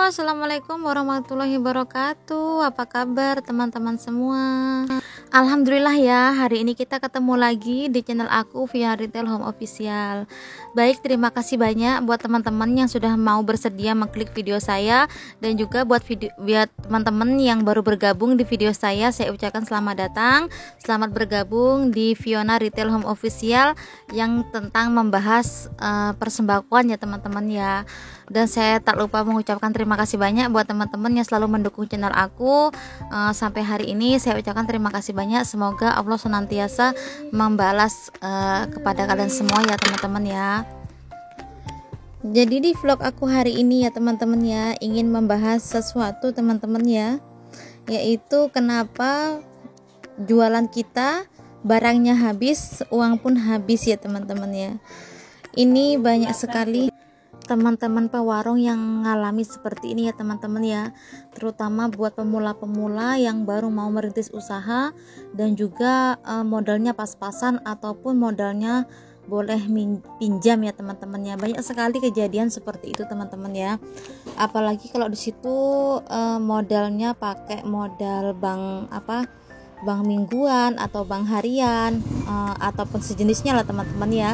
Assalamualaikum warahmatullahi wabarakatuh. Apa kabar teman-teman semua? Alhamdulillah ya, hari ini kita ketemu lagi di channel aku via Retail Home Official. Baik, terima kasih banyak buat teman-teman yang sudah mau bersedia mengklik video saya, dan juga buat teman-teman yang baru bergabung di video saya ucapkan selamat datang, selamat bergabung di Fiona Retail Home Official yang tentang membahas persembako ya teman-teman ya. Dan saya tak lupa mengucapkan terima kasih banyak buat teman-teman yang selalu mendukung channel aku sampai hari ini. Saya ucapkan terima kasih banyak, semoga Allah senantiasa membalas kepada kalian semua ya teman-teman ya. Jadi di vlog aku hari ini ya teman-teman ya, ingin membahas sesuatu teman-teman ya, yaitu kenapa jualan kita barangnya habis, uang pun habis ya teman-teman ya. Ini banyak sekali teman-teman pewarung yang mengalami seperti ini ya teman-teman ya, terutama buat pemula-pemula yang baru mau merintis usaha dan juga modalnya pas-pasan ataupun modalnya boleh pinjam ya teman-teman ya. Banyak sekali kejadian seperti itu teman-teman ya, apalagi kalau di situ modalnya pakai modal bank bank mingguan atau bank harian ataupun sejenisnya lah teman-teman ya.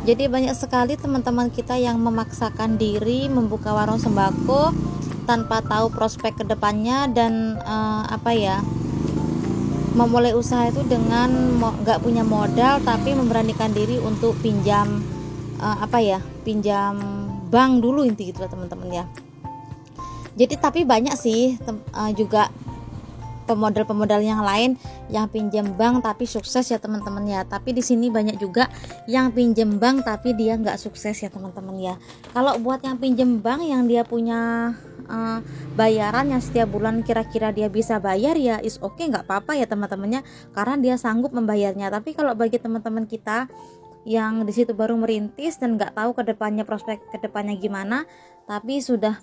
Jadi banyak sekali teman-teman kita yang memaksakan diri membuka warung sembako tanpa tahu prospek kedepannya dan memulai usaha itu dengan nggak punya modal tapi memberanikan diri untuk pinjam pinjam bank dulu inti gitu teman-teman ya. Jadi tapi banyak sih juga pemodal-pemodal yang lain yang pinjam bank tapi sukses ya teman-teman ya. Tapi di sini banyak juga yang pinjam bank tapi dia nggak sukses ya teman-teman ya. Kalau buat yang pinjam bank yang dia punya bayaran yang setiap bulan kira-kira dia bisa bayar ya is oke, nggak apa-apa ya teman-temannya, karena dia sanggup membayarnya. Tapi kalau bagi teman-teman kita yang di situ baru merintis dan nggak tahu kedepannya, prospek kedepannya gimana, tapi sudah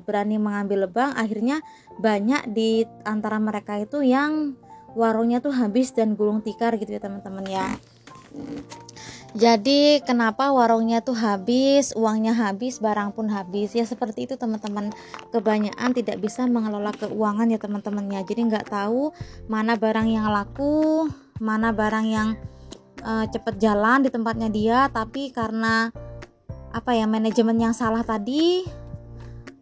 berani mengambil bank, akhirnya banyak di antara mereka itu yang warungnya tuh habis dan gulung tikar gitu ya teman-teman ya. Jadi kenapa warungnya tuh habis, uangnya habis, barang pun habis ya, seperti itu teman-teman. Kebanyakan tidak bisa mengelola keuangan ya teman-temannya. Jadi nggak tahu mana barang yang laku, mana barang yang cepat jalan di tempatnya dia, tapi karena manajemen yang salah tadi,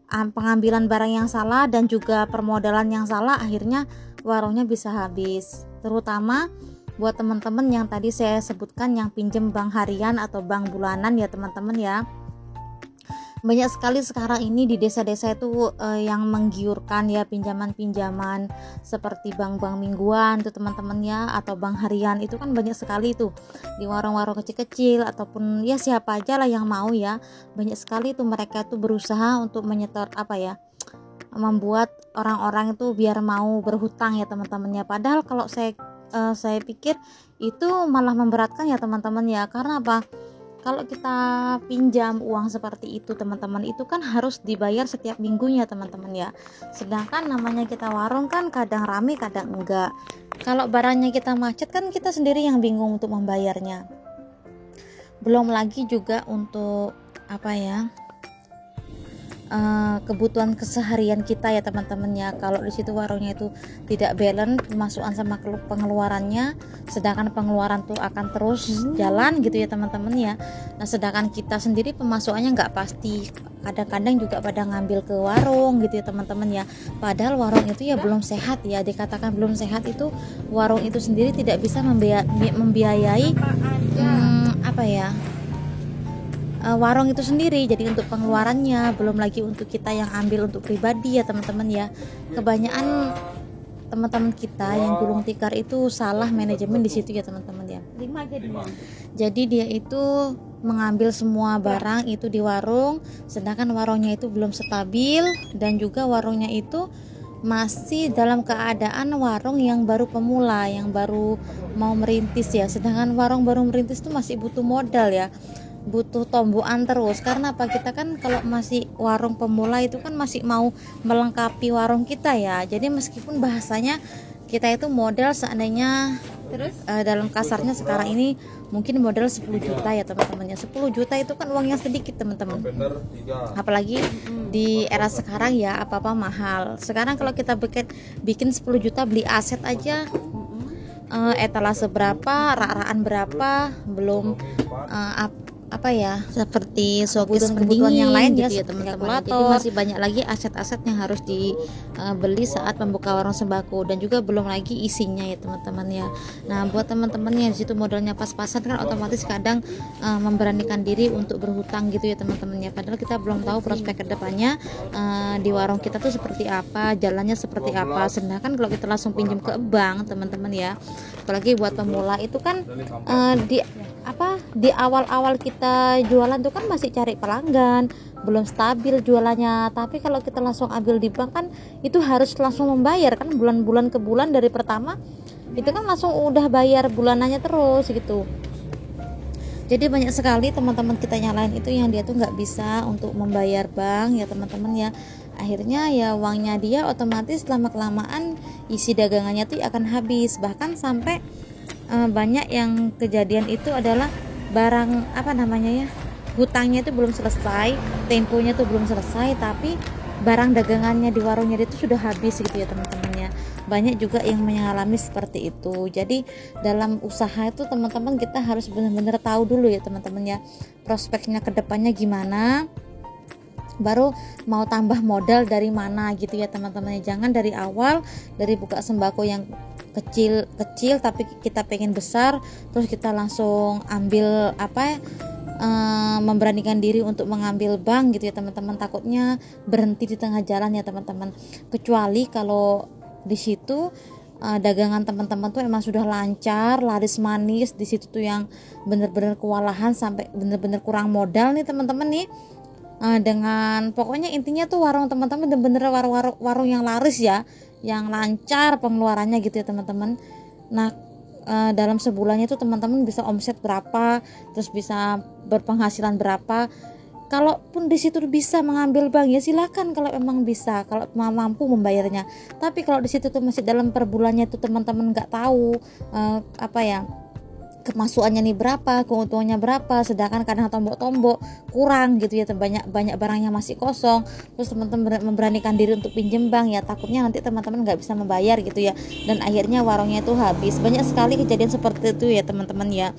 pengambilan barang yang salah dan juga permodalan yang salah, akhirnya warungnya bisa habis. Terutama buat teman-teman yang tadi saya sebutkan yang pinjam bank harian atau bank bulanan ya teman-teman ya. Banyak sekali sekarang ini di desa-desa itu yang menggiurkan ya pinjaman-pinjaman seperti bank-bank mingguan itu teman-teman ya, atau bank harian. Itu kan banyak sekali tuh di warung-warung kecil-kecil ataupun ya siapa aja lah yang mau ya. Banyak sekali tuh mereka tuh berusaha untuk menyetor membuat orang-orang itu biar mau berhutang ya teman-teman ya. Padahal kalau saya pikir itu malah memberatkan ya teman-teman ya. Karena apa? Kalau kita pinjam uang seperti itu teman-teman, itu kan harus dibayar setiap minggunya teman-teman ya. Sedangkan namanya kita warung kan kadang rame kadang enggak. Kalau barangnya kita macet kan kita sendiri yang bingung untuk membayarnya. Belum lagi juga untuk kebutuhan keseharian kita ya teman-teman ya. Kalau di situ warungnya itu tidak balance pemasukan sama pengeluarannya, sedangkan pengeluaran tuh akan terus jalan gitu ya teman-teman ya. Nah sedangkan kita sendiri pemasukannya nggak pasti, kadang-kadang juga pada ngambil ke warung gitu ya teman-teman ya. Padahal warung itu ya belum sehat ya, dikatakan belum sehat itu warung itu sendiri tidak bisa membiayai warung itu sendiri. Jadi untuk pengeluarannya, belum lagi untuk kita yang ambil untuk pribadi ya teman-teman ya. Kebanyakan teman-teman kita yang gulung tikar itu salah manajemen di situ ya teman-teman ya. Jadi dia itu mengambil semua barang itu di warung, sedangkan warungnya itu belum stabil dan juga warungnya itu masih dalam keadaan warung yang baru pemula, yang baru mau merintis ya. Sedangkan warung baru merintis itu masih butuh modal ya, butuh tombokan terus. Karena apa, kita kan kalau masih warung pemula itu kan masih mau melengkapi warung kita ya. Jadi meskipun bahasanya kita itu modal seandainya dalam kasarnya sekarang ini mungkin modal 10 juta ya teman-teman ya. 10 juta itu kan uang yang sedikit teman-teman, apalagi di era sekarang ya, apa-apa mahal. Sekarang kalau kita bikin 10 juta beli aset aja, etalase berapa, rak-rakan berapa, belum apa ya, seperti kebutuhan yang lain gitu ya teman-teman. Jadi masih banyak lagi aset-aset yang harus dibeli saat membuka warung sembako, dan juga belum lagi isinya ya teman-teman ya. Nah, buat teman-teman yang di situ modalnya pas-pasan kan otomatis kadang memberanikan diri untuk berhutang gitu ya teman-teman ya. Padahal kita belum tahu prospek kedepannya di warung kita tuh seperti apa, jalannya seperti apa. Sedangkan kalau kita langsung pinjam ke bank teman-teman ya, apalagi buat pemula itu kan di awal-awal kita jualan tuh kan masih cari pelanggan, belum stabil jualannya. Tapi kalau kita langsung ambil di bank kan itu harus langsung membayar kan, bulan-bulan ke bulan, dari pertama itu kan langsung udah bayar bulanannya terus gitu. Jadi banyak sekali teman-teman kita yang lain itu yang dia tuh nggak bisa untuk membayar bank ya teman-teman ya. Akhirnya ya uangnya dia otomatis lama-kelamaan isi dagangannya tuh akan habis. Bahkan sampai banyak yang kejadian itu adalah barang hutangnya itu belum selesai, temponya tuh belum selesai, tapi barang dagangannya di warungnya itu sudah habis gitu ya teman-teman ya. Banyak juga yang mengalami seperti itu. Jadi dalam usaha itu teman-teman kita harus benar-benar tahu dulu ya teman-teman ya, prospeknya ke depannya gimana, baru mau tambah modal dari mana gitu ya teman-teman ya. Jangan dari awal, dari buka sembako yang kecil tapi kita pengen besar, terus kita langsung ambil memberanikan diri untuk mengambil bank gitu ya teman-teman. Takutnya berhenti di tengah jalan ya teman-teman. Kecuali kalau di situ dagangan teman-teman tuh emang sudah lancar, laris manis, di situ tuh yang bener-bener kewalahan sampai bener-bener kurang modal nih teman-teman nih. Dengan pokoknya intinya tuh warung teman-teman bener-bener warung yang laris ya, yang lancar pengeluarannya gitu ya teman-teman. Nah, dalam sebulannya tuh teman-teman bisa omset berapa, terus bisa berpenghasilan berapa. Kalaupun di situ bisa mengambil bank ya silakan, kalau emang bisa, kalau mampu membayarnya. Tapi kalau di situ tuh masih dalam per bulannya tuh teman-teman nggak tahu kemasukannya nih berapa, keuntungannya berapa, sedangkan kadang tombok-tombok kurang gitu ya, banyak barang yang masih kosong, terus teman-teman memberanikan diri untuk pinjem bank ya, takutnya nanti teman-teman nggak bisa membayar gitu ya, dan akhirnya warungnya itu habis. Banyak sekali kejadian seperti itu ya teman-teman ya.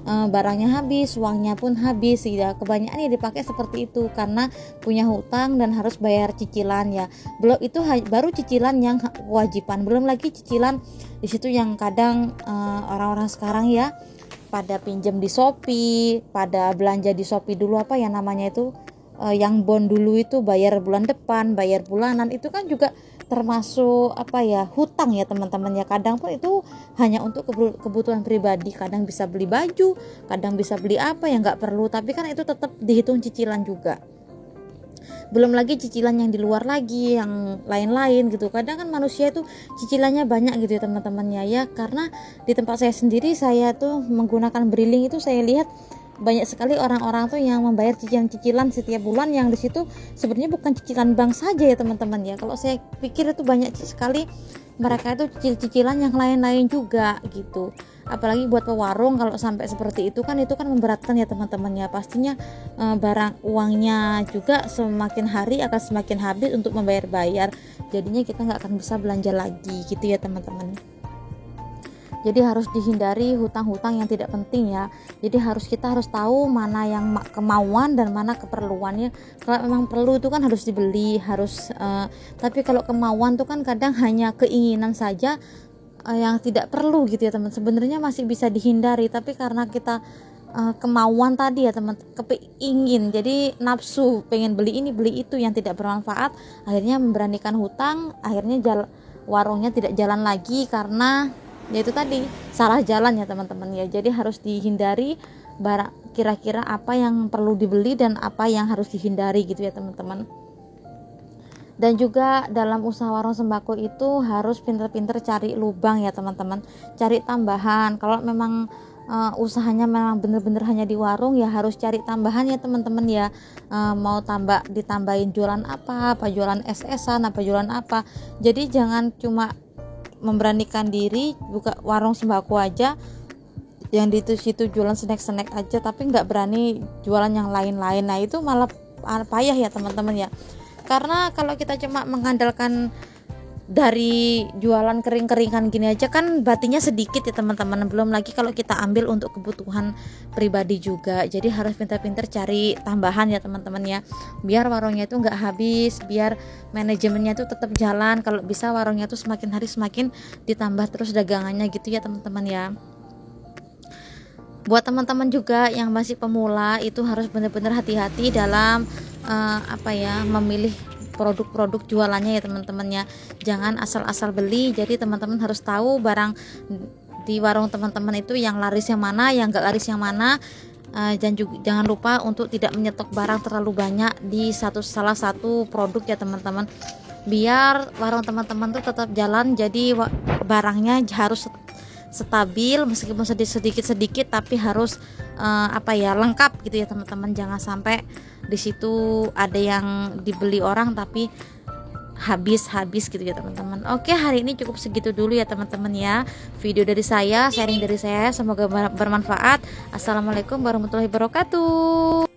Barangnya habis, uangnya pun habis ya. Kebanyakan ya dipakai seperti itu karena punya hutang dan harus bayar cicilan ya. Belum itu baru cicilan yang kewajiban, belum lagi cicilan di situ yang kadang orang-orang sekarang ya pada pinjam di Shopee, pada belanja di Shopee dulu yang namanya itu yang bond dulu itu bayar bulan depan, bayar bulanan, itu kan juga termasuk hutang ya teman-teman ya. Kadang pun itu hanya untuk kebutuhan pribadi, kadang bisa beli baju, kadang bisa beli apa yang nggak perlu, tapi kan itu tetap dihitung cicilan juga. Belum lagi cicilan yang di luar lagi, yang lain-lain gitu. Kadang kan manusia itu cicilannya banyak gitu ya teman-temannya ya. Karena di tempat saya sendiri, saya tuh menggunakan Briling itu, saya lihat banyak sekali orang-orang tuh yang membayar cicilan-cicilan setiap bulan, yang di situ sebenarnya bukan cicilan bank saja ya teman-teman ya. Kalau saya pikir itu banyak sekali mereka itu cicilan yang lain-lain juga gitu. Apalagi buat pewarung kalau sampai seperti itu kan memberatkan ya teman-teman ya. Pastinya barang uangnya juga semakin hari akan semakin habis untuk membayar-bayar. Jadinya kita nggak akan bisa belanja lagi gitu ya teman-teman. Jadi harus dihindari hutang-hutang yang tidak penting ya. Jadi kita harus tahu mana yang kemauan dan mana keperluannya. Kalau memang perlu itu kan harus dibeli, tapi kalau kemauan tuh kan kadang hanya keinginan saja yang tidak perlu gitu ya teman. Sebenarnya masih bisa dihindari, tapi karena kita kemauan tadi ya teman, kepingin, jadi nafsu pengen beli ini beli itu yang tidak bermanfaat, akhirnya memberanikan hutang, akhirnya warungnya tidak jalan lagi karena yaitu tadi salah jalan ya teman-teman ya. Jadi harus dihindari kira-kira apa yang perlu dibeli dan apa yang harus dihindari gitu ya teman-teman. Dan juga dalam usaha warung sembako itu harus pinter-pinter cari lubang ya teman-teman, cari tambahan. Kalau memang usahanya memang bener-bener hanya di warung ya harus cari tambahan ya teman-teman ya. Mau ditambahin jualan apa jualan es-esan, apa jualan apa. Jadi jangan cuma memberanikan diri buka warung sembako aja, yang di situ jualan snack-snack aja tapi nggak berani jualan yang lain-lain. Nah itu malah payah ya teman-teman ya, karena kalau kita cuma mengandalkan dari jualan kering-keringan gini aja kan batinya sedikit ya teman-teman, belum lagi kalau kita ambil untuk kebutuhan pribadi juga. Jadi harus pintar-pintar cari tambahan ya teman-teman ya, biar warungnya itu nggak habis, biar manajemennya itu tetap jalan. Kalau bisa warungnya itu semakin hari semakin ditambah terus dagangannya gitu ya teman-teman ya. Buat teman-teman juga yang masih pemula itu harus benar-benar hati-hati dalam memilih produk-produk jualannya ya teman-teman ya. Jangan asal-asal beli. Jadi teman-teman harus tahu barang di warung teman-teman itu yang laris yang mana, yang enggak laris yang mana. Dan juga jangan lupa untuk tidak menyetok barang terlalu banyak di salah satu produk ya teman-teman, biar warung teman-teman tuh tetap jalan. Jadi barangnya harus stabil, meskipun sedikit-sedikit tapi harus lengkap gitu ya teman-teman. Jangan sampai di situ ada yang dibeli orang tapi habis gitu ya teman-teman. Oke, hari ini cukup segitu dulu ya teman-teman ya, video dari saya, sharing dari saya, semoga bermanfaat. Assalamualaikum warahmatullahi wabarakatuh.